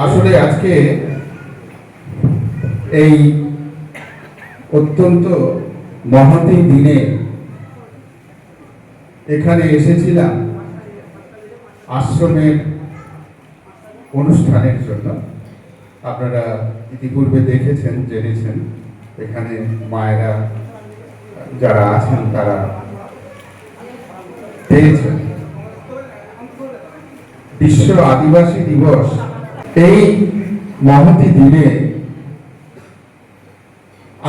আসলে আজকে এই অত্যন্ত মহতী দিনে এখানে এসেছিলাম আশ্রমের অনুষ্ঠানের জন্য। আপনারা ইতিপূর্বে দেখেছেন, জেনেছেন, এখানে মায়েরা যারা আছেন তারা পেয়েছেন। বিশ্ব আদিবাসী দিবস এই মহতী দিনে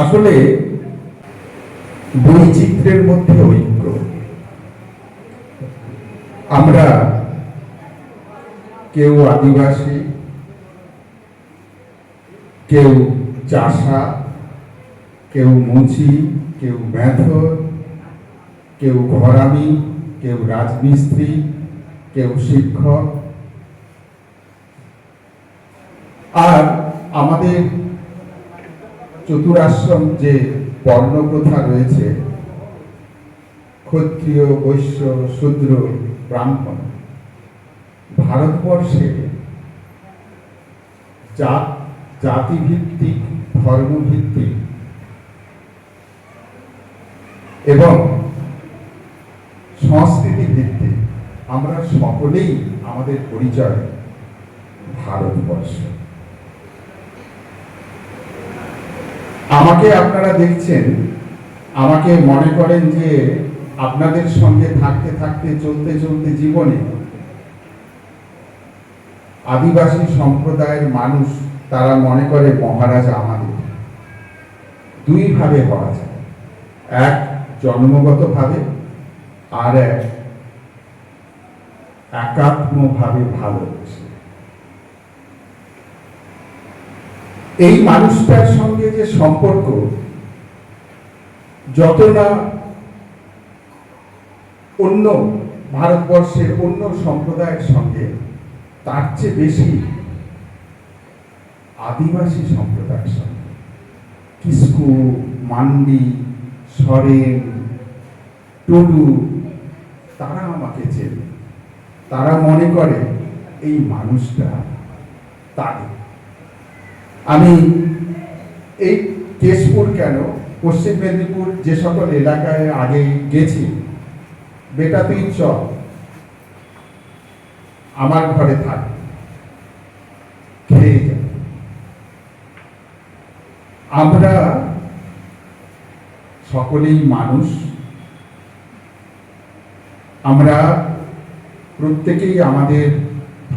আসলে বৈচিত্র্যের মধ্যে ঐক্য। আমরা কেউ আদিবাসী, কেউ চাষা, কেউ মুচি, কেউ মেথর, কেউ ঘরামি, কেউ রাজমিস্ত্রি, কেউ শিক্ষক। আর আমাদের চতুরাশ্রম যে বর্ণপ্রথা রয়েছে, ক্ষত্রিয়, বৈশ্য, শূদ্র, ব্রাহ্মণ, ভারতবর্ষে জাতিভিত্তিক, ধর্মভিত্তিক এবং সংস্কৃতি ভিত্তিক আমরা সকলেই আমাদের পরিচয় ভারতবর্ষ। আমাকে আপনারা দেখছেন, আমাকে মনে করেন যে আপনাদের সঙ্গে থাকতে থাকতে, চলতে চলতে জীবনে আদিবাসী সম্প্রদায়ের মানুষ তারা মনে করে মহারাজা আমাদের। দুই ভাবে হওয়া যায়, এক জন্মগত ভাবে, আর এক একাত্মভাবে ভালোবাসে। এই মানুষটার সঙ্গে যে সম্পর্ক যত না অন্য ভারতবর্ষের অন্য সম্প্রদায়ের সঙ্গে, তার চেয়ে বেশি আদিবাসী সম্প্রদায়ের সঙ্গে। কিসকু, মান্ডি, সরেন, টুডু, তারা আমাকে চেনে। তারা মনে করে এই মানুষটা তাদের। আমি এই কেশপুর কেন, পশ্চিম মেদিনীপুর যে সকল এলাকায় আগে গেছি, বেটা তুই চল আমার ঘরে থাক, খেয়ে যা। আমরা সকলেই মানুষ, আমরা প্রত্যেকেই, আমাদের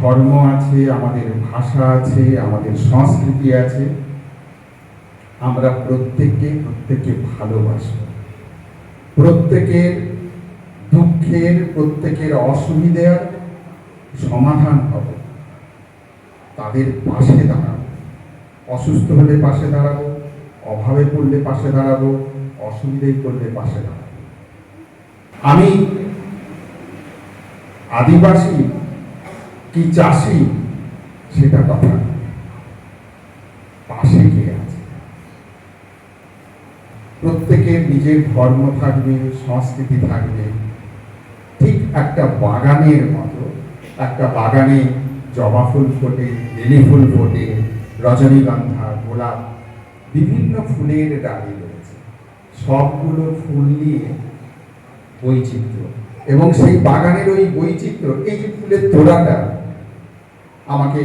ধর্ম আছে, আমাদের ভাষা আছে, আমাদের সংস্কৃতি আছে। আমরা প্রত্যেকে ভালোবাসব, প্রত্যেকের দুঃখের, প্রত্যেকের অসুবিধার সমাধান হবে, তাদের পাশে দাঁড়াবো। অসুস্থ হলে পাশে দাঁড়াবো, অভাবে পড়লে পাশে দাঁড়াবো, অসুবিধায় পড়লে পাশে দাঁড়াবো। আমি আদিবাসী কি চাষি সেটা কথা, পাশে কে আছে। প্রত্যেকের নিজের ধর্ম থাকবে, সংস্কৃতি থাকবে। ঠিক একটা বাগানের মতো, একটা বাগানে জবা ফুল ফোটে, লিলি ফুল ফোটে, রজনীগন্ধা, গোলাপ, বিভিন্ন ফুলের ডালি রয়েছে। সবগুলো ফুল নিয়ে বৈচিত্র্য, এবং সেই বাগানের ওই বৈচিত্র্য, এই যে ফুলের তোড়াটা আমাকে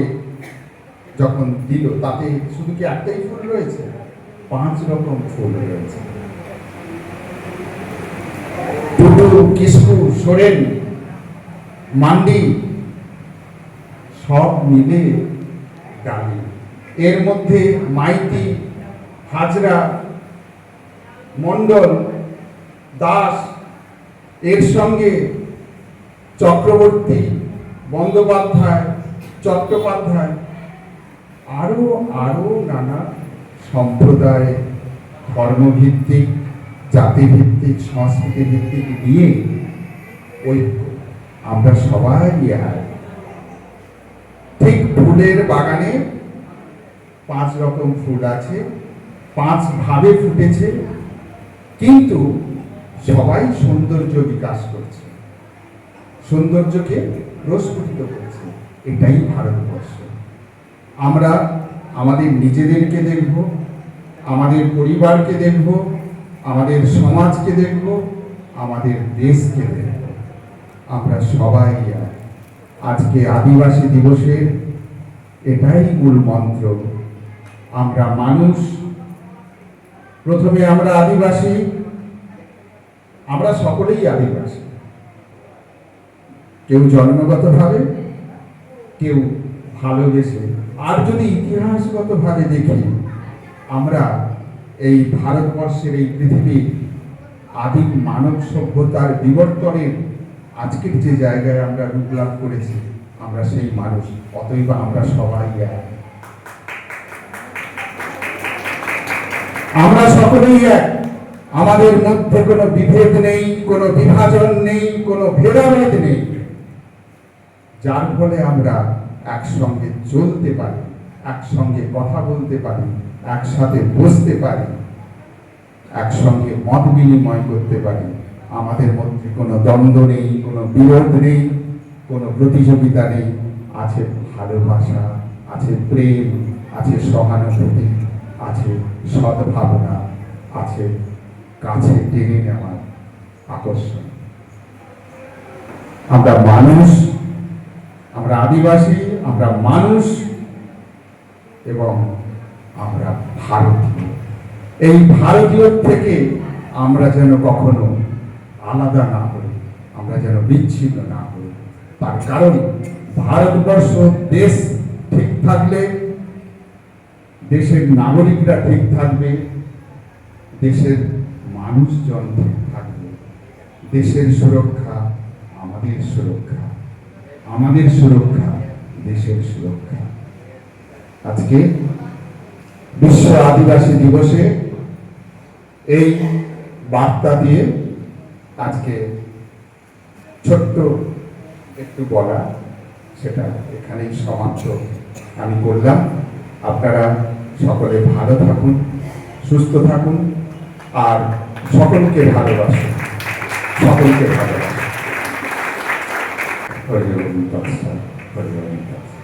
যখন দিল, তাতে শুধু কি একটাই ফুল রয়েছে? 5 রকম ফুল রয়েছে। টুডু, কিসকু, সোরেন, মান্ডি সব মিলে ডালি। এর মধ্যে মাইতি, হাজরা, মন্ডল, দাস, এর সঙ্গে চক্রবর্তী, বন্দ্যোপাধ্যায়, চট্টোপাধ্যায়, আরো আরো নানা সম্প্রদায়, ধর্মভিত্তিক, জাতিভিত্তিক, সংস্কৃতি ভিত্তিক নিয়ে ঐক্য। আমরা সবাই এক। ঠিক ফুলের বাগানে 5 রকম ফুল আছে, 5 ভাবে ফুটেছে, কিন্তু সবাই সৌন্দর্য বিকাশ করছে, সৌন্দর্যকে প্রস্ফুটিত করছে। এটাই ভারতবর্ষ। আমরা আমাদের নিজেদেরকে দেখব, আমাদের পরিবারকে দেখব, আমাদের সমাজকে দেখব, আমাদের দেশকে দেখব। আমরা সবাই এক। আজকে আদিবাসী দিবসের এটাই মূল মন্ত্র। আমরা মানুষ, প্রথমে আমরা আদিবাসী, আমরা সকলেই আদিবাসী। কেউ জন্মগতভাবে, কেউ ভালোবেসে। আর যদি ইতিহাসগতভাবে দেখি, আমরা এই ভারতবর্ষের এই পৃথিবীর আদিম মানব সভ্যতার বিবর্তনের আজকের যে জায়গায় আমরা রূপ লাভ করেছি, আমরা সেই মানুষ। অতএব আমরা সবাই এক। আমরা সকলেই এক। আমাদের মধ্যে কোনো বিভেদ নেই, কোনো বিভাজন নেই, কোনো ভেদাভেদ নেই, যার ফলে আমরা একসঙ্গে চলতে পারি, একসঙ্গে কথা বলতে পারি, একসাথে বসতে পারি, একসঙ্গে মত বিনিময় করতে পারি। আমাদের মধ্যে কোনো দ্বন্দ্ব নেই, কোনো বিরোধ নেই, কোনো প্রতিযোগিতা নেই। আছে ভালোবাসা, আছে প্রেম, আছে সহানুভূতি, আছে সদ্ভাবনা, আছে কাছে টেনে নেওয়ার আকর্ষণ। আমরা মানুষ, আমরা আদিবাসী, আমরা মানুষ এবং আমরা ভারতীয়। এই ভারতীয় থেকে আমরা যেন কখনো আলাদা না হই, আমরা যেন বিচ্ছিন্ন না হই। তার কারণ ভারতবর্ষ দেশ ঠিক থাকলে দেশের নাগরিকরা ঠিক থাকবে, দেশের মানুষজন ঠিক থাকবে। দেশের সুরক্ষা আমাদের সুরক্ষা, আমাদের সুরক্ষা দেশের সুরক্ষা। আজকে বিশ্ব আদিবাসী দিবসে এই বার্তা দিয়ে আজকে ছোট্ট একটু বলা, সেটা এখানেই সমাপ্ত আমি করলাম। আপনারা সকলে ভালো থাকুন, সুস্থ থাকুন, আর সকলকে ভালোবাসুন, সকলকে ভালোবাসুন। হরি ওম তৎসৎ, হরি ওম তৎসৎ।